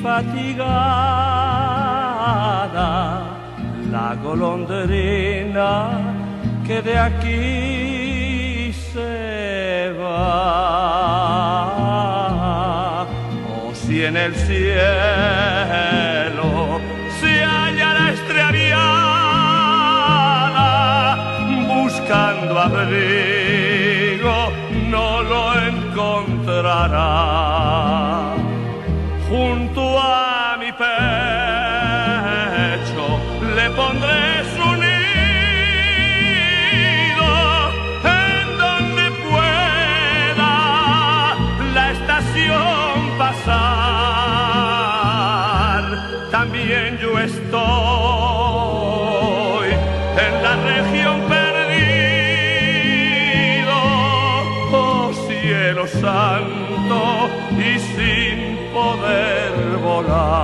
fatigada, la golondrina que de aquí se va. Oh, si en el cielo se hallará extraviada, buscando abrigo no lo encontrará. Junto a mi pecho le pondré su nido, en donde pueda la estación pasar. También yo estoy en la región perdido, oh cielo santo, y sin poder volar.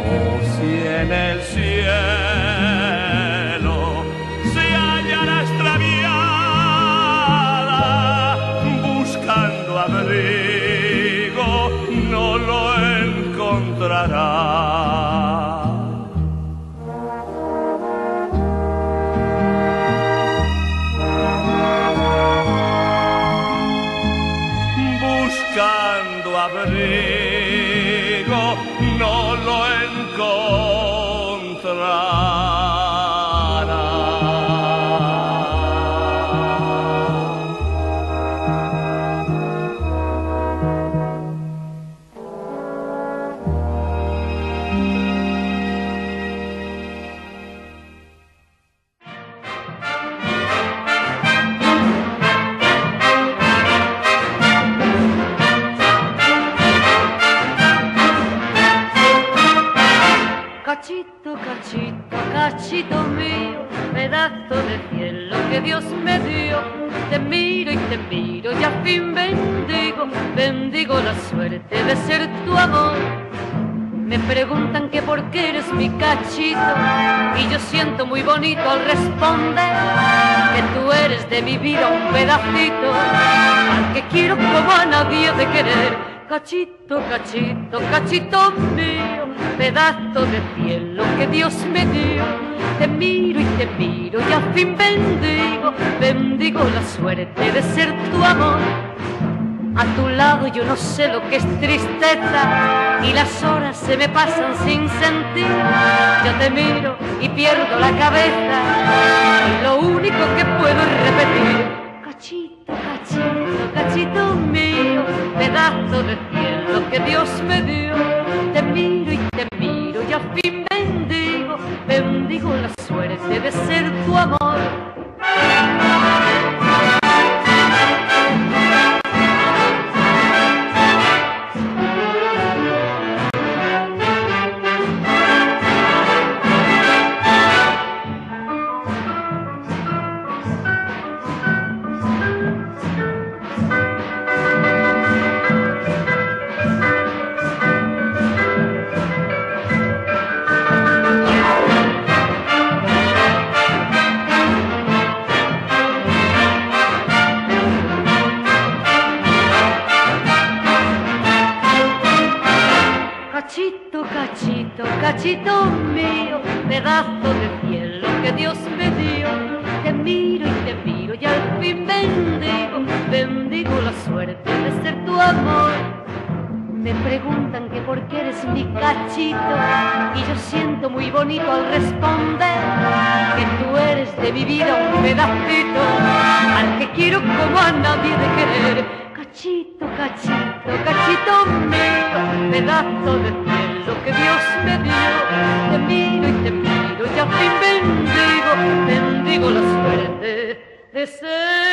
Oh, si en el cielo se hallará extraviada, buscando abrigo no lo encontrará. Buscando abrigo no lo encontrará. Cachito, cachito, cachito mío, pedazo de cielo que Dios me dio. Te miro y te miro y al fin bendigo, bendigo la suerte de ser tu amor. Me preguntan que por qué eres mi cachito y yo siento muy bonito al responder que tú eres de mi vida un pedacito al que quiero como a nadie de querer. Cachito, cachito, cachito mío, pedazo de cielo que Dios me dio. Te miro y te miro y al fin bendigo, bendigo la suerte de ser tu amor. A tu lado yo no sé lo que es tristeza y las horas se me pasan sin sentir. Yo te miro y pierdo la cabeza y lo único que puedo es repetir: cachito, cachito, cachito mío, pedazo de cielo que Dios me dio. Te miro y te miro y al fin bendigo, bendigo la suerte de ser tu amor. Cachito mío, pedazo de cielo que Dios me dio. Te miro y te miro y al fin bendigo, bendigo la suerte de ser tu amor. Me preguntan que por qué eres mi cachito y yo siento muy bonito al responder que tú eres de mi vida un pedacito al que quiero como a nadie de querer. Cachito, cachito, cachito mío, pedazo de cielo que Dios me dio. Te miro y te miro y al fin bendigo, bendigo la suerte de ser